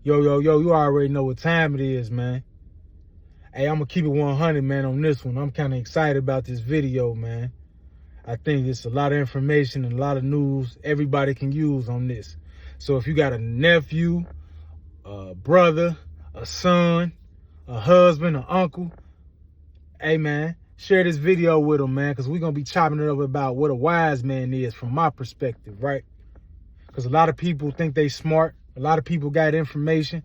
Yo, you already know what time it is, man. Hey, I'm gonna keep it 100, man, on this one. I'm kind of excited about this video, man. I think it's a lot of information and a lot of news everybody can use on this. So if you got a nephew, a brother, a son, a husband, an uncle, hey, man, share this video with them, man, because we're going to be chopping it up about what a wise man is from my perspective, right? Because a lot of people think they smart. A lot of people got information.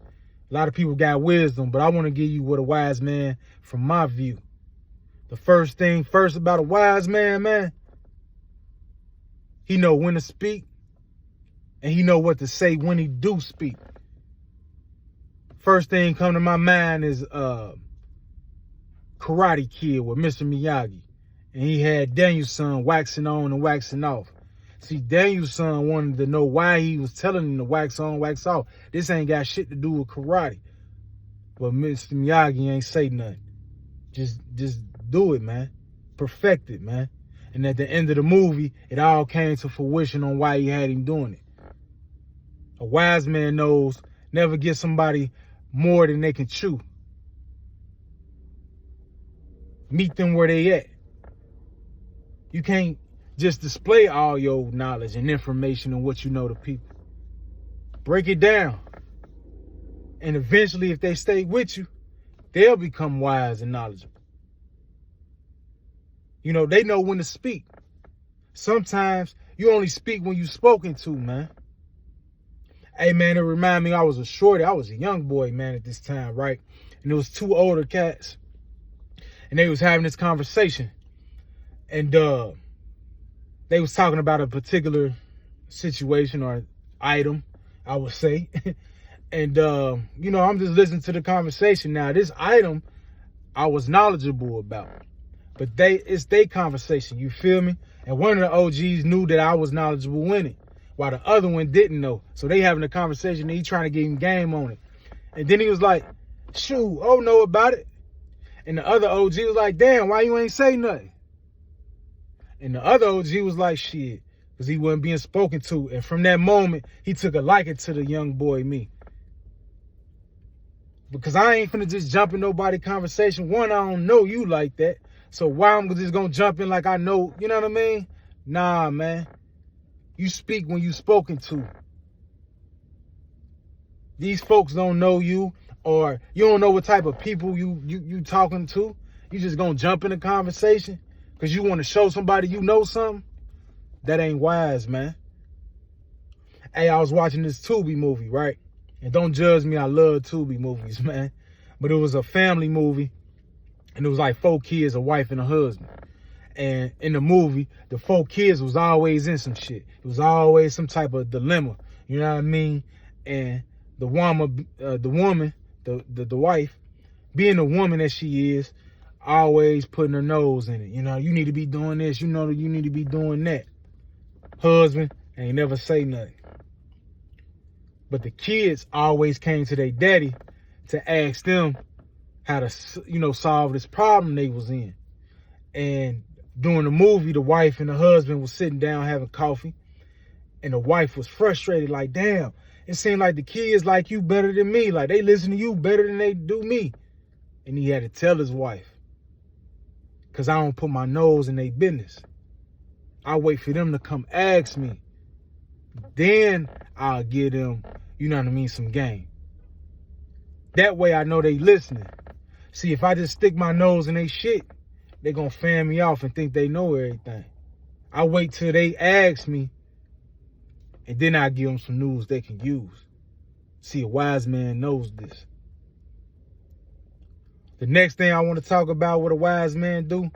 A lot of people got wisdom, but I want to give you what a wise man from my view. The first thing first about a wise man, he know when to speak and he know what to say when he do speak. First thing come to my mind is Karate Kid with Mr. Miyagi. And he had Daniel-san waxing on and waxing off. See, Daniel-san wanted to know why he was telling him to wax on, wax off. This ain't got shit to do with karate. But Mr. Miyagi ain't say nothing. Just do it, man. Perfect it, man. And at the end of the movie, it all came to fruition on why he had him doing it. A wise man knows never give somebody more than they can chew. Meet them where they at. You can't just display all your knowledge and information and what you know to people. Break it down. And eventually, if they stay with you, they'll become wise and knowledgeable. You know, they know when to speak. Sometimes you only speak when you're spoken to, man. Hey, man, it remind me I was a shorty. I was a young boy, man, at this time, right? And there was two older cats. And they was having this conversation. And they was talking about a particular situation or item, I would say. And, you know, I'm just listening to the conversation. Now, this item I was knowledgeable about. But it's their conversation, you feel me? And one of the OGs knew that I was knowledgeable in it, while the other one didn't know. So they having a conversation and he trying to get him game on it. And then he was like, shoot, oh, know about it. And the other OG was like, damn, why you ain't say nothing? And the other OG was like, shit, because he wasn't being spoken to. And from that moment, he took a liking to the young boy me. Because I ain't finna just jump in nobody's conversation. One, I don't know you like that. So why I'm just gonna jump in like I know, you know what I mean? Nah, man. You speak when you spoken to. These folks don't know you, or you don't know what type of people you talking to. You just gonna jump in a conversation because you want to show somebody you know something. That ain't wise, man. Hey, I was watching this Tubi movie, right? And don't judge me, I love Tubi movies, man. But it was a family movie, and it was like 4 kids, a wife, and a husband. And in the movie, the 4 kids was always in some shit. It was always some type of dilemma, you know what I mean? And the woman, the wife, being the woman that she is, always putting her nose in it. You know, you need to be doing this. You know that you need to be doing that. Husband ain't never say nothing. But the kids always came to their daddy to ask them how to, you know, solve this problem they was in. And during the movie, the wife and the husband was sitting down having coffee. And the wife was frustrated, like, damn, it seemed like the kids like you better than me. Like, they listen to you better than they do me. And he had to tell his wife, because I don't put my nose in their business. I wait for them to come ask me. Then I'll give them, you know what I mean, some game. That way I know they listening. See, if I just stick my nose in they shit, they gonna fan me off and think they know everything. I wait till they ask me, and then I give them some news they can use. See, a wise man knows this. The next thing I want to talk about what a wise man do,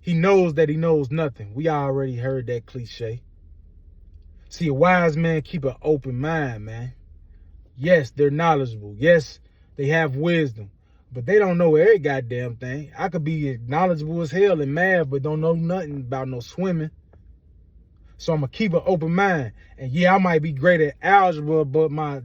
he knows that he knows nothing. We already heard that cliche. See, a wise man keep an open mind, man. Yes, they're knowledgeable. Yes, they have wisdom. But they don't know every goddamn thing. I could be knowledgeable as hell and math, but don't know nothing about no swimming. So I'm going to keep an open mind. And yeah, I might be great at algebra, but my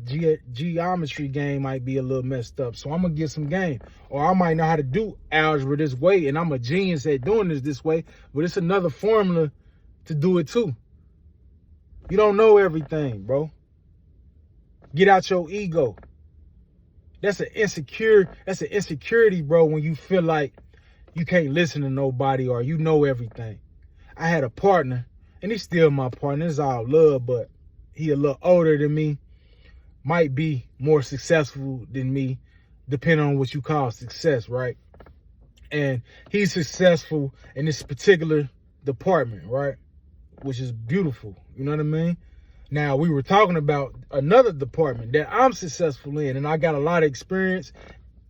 geometry game might be a little messed up. So I'm going to get some game. Or I might know how to do algebra this way, and I'm a genius at doing this way, but it's another formula to do it too. You don't know everything, bro. Get out your ego. That's an insecurity, bro, when you feel like you can't listen to nobody or you know everything. I had a partner, and he's still my partner. It's all love, but he a little older than me. Might be more successful than me, depending on what you call success, right? And he's successful in this particular department, right? Which is beautiful, you know what I mean? Now, we were talking about another department that I'm successful in, and I got a lot of experience.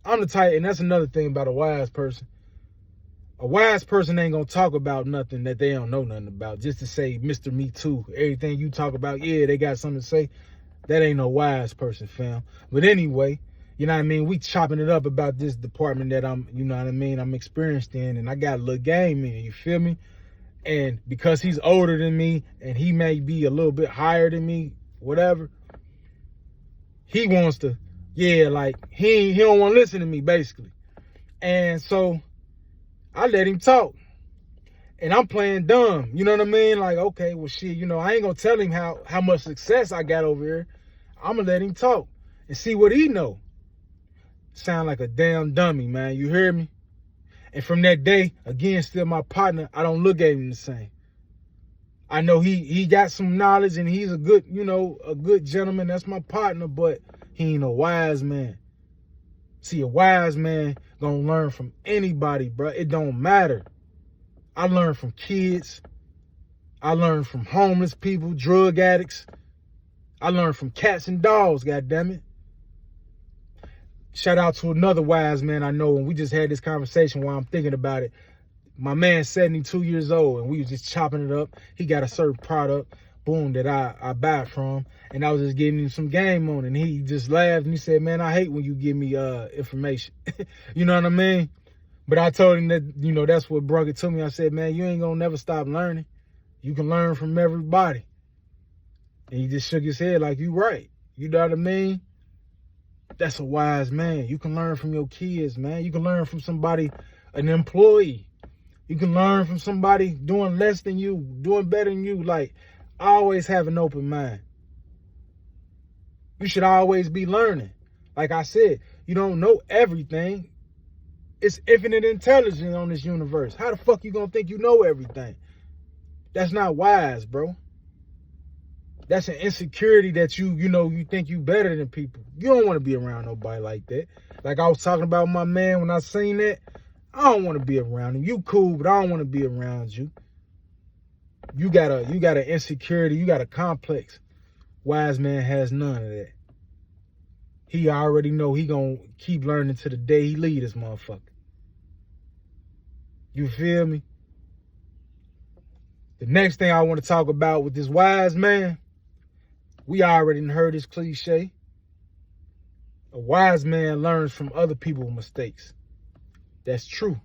I'm the type, and that's another thing about a wise person. A wise person ain't gonna talk about nothing that they don't know nothing about, just to say, Mr. Me Too. Everything you talk about, yeah, they got something to say. That ain't no wise person, fam. But anyway, you know what I mean? We chopping it up about this department that I'm, you know what I mean, I'm experienced in, and I got a little game in, you feel me? And because he's older than me, and he may be a little bit higher than me, whatever, he wants to, yeah, like, he don't want to listen to me, basically. And so I let him talk. And I'm playing dumb, you know what I mean? Like, okay, well, shit, you know, I ain't gonna tell him how much success I got over here. I'm gonna let him talk and see what he know. Sound like a damn dummy, man. You hear me? And from that day, again, still my partner, I don't look at him the same. I know he got some knowledge and he's a good, you know, a good gentleman. That's my partner, but he ain't a wise man. See, a wise man gonna learn from anybody, bro. It don't matter. I learned from kids. I learned from homeless people, drug addicts. I learned from cats and dogs, goddammit. Shout out to another wise man I know, and we just had this conversation while I'm thinking about it. My man's 72 years old, and we was just chopping it up. He got a certain product, boom, that I buy from, and I was just giving him some game on it, and he just laughed, and he said, man, I hate when you give me information. You know what I mean? But I told him that, you know, that's what brought it to me. I said, man, you ain't gonna never stop learning. You can learn from everybody. And he just shook his head like, you right. You know what I mean? That's a wise man. You can learn from your kids, man. You can learn from somebody, an employee. You can learn from somebody doing less than you, doing better than you. Like, always have an open mind. You should always be learning. Like I said, you don't know everything. It's infinite intelligence on this universe. How the fuck you gonna think you know everything? That's not wise, bro. That's an insecurity that you think you better than people. You don't want to be around nobody like that. Like I was talking about my man when I seen that. I don't want to be around him. You cool, but I don't want to be around you. You got an insecurity. You got a complex. Wise man has none of that. He already know he gonna keep learning to the day he leave this motherfucker. You feel me? The next thing I want to talk about with this wise man, we already heard this cliche. A wise man learns from other people's mistakes. That's true.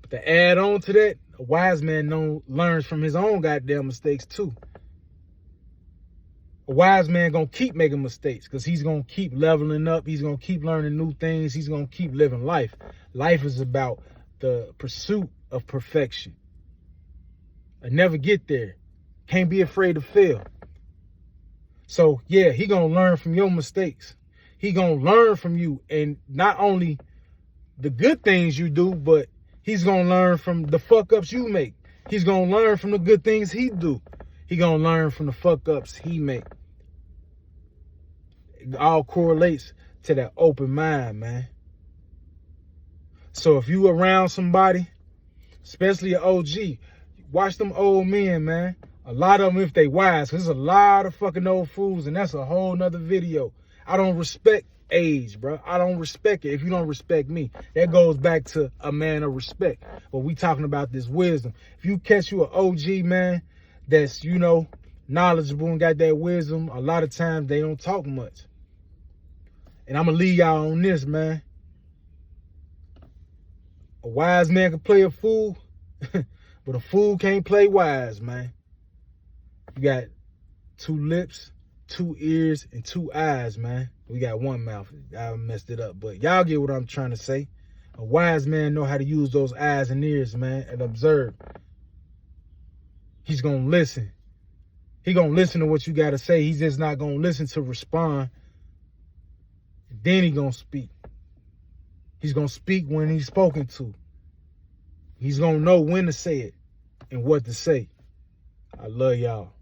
But to add on to that, a wise man learns from his own goddamn mistakes too. A wise man gonna keep making mistakes because he's gonna keep leveling up. He's gonna keep learning new things. He's gonna keep living life. Life is about the pursuit of perfection. I never get there. Can't be afraid to fail. So yeah, he gonna learn from your mistakes. He gonna learn from you, and not only the good things you do, but he's gonna learn from the fuck ups you make. He's gonna learn from the good things he do. He gonna learn from the fuck ups he make. It all correlates to that open mind, man. So if you around somebody, especially an OG, watch them old men, man. A lot of them, if they wise, because there's a lot of fucking old fools, and that's a whole nother video. I don't respect age, bro. I don't respect it if you don't respect me. That goes back to a man of respect. But we talking about this wisdom. If you catch you an OG, man, that's, knowledgeable and got that wisdom, a lot of times they don't talk much. And I'm going to leave y'all on this, man. A wise man can play a fool, but a fool can't play wise, man. You got 2 lips, 2 ears, and 2 eyes, man. We got 1 mouth. I messed it up, but y'all get what I'm trying to say. A wise man know how to use those eyes and ears, man, and observe. He's going to listen. He gonna listen to what you gotta say. He's just not gonna listen to respond. Then he gonna speak. He's gonna speak when he's spoken to. He's gonna know when to say it and what to say. I love y'all.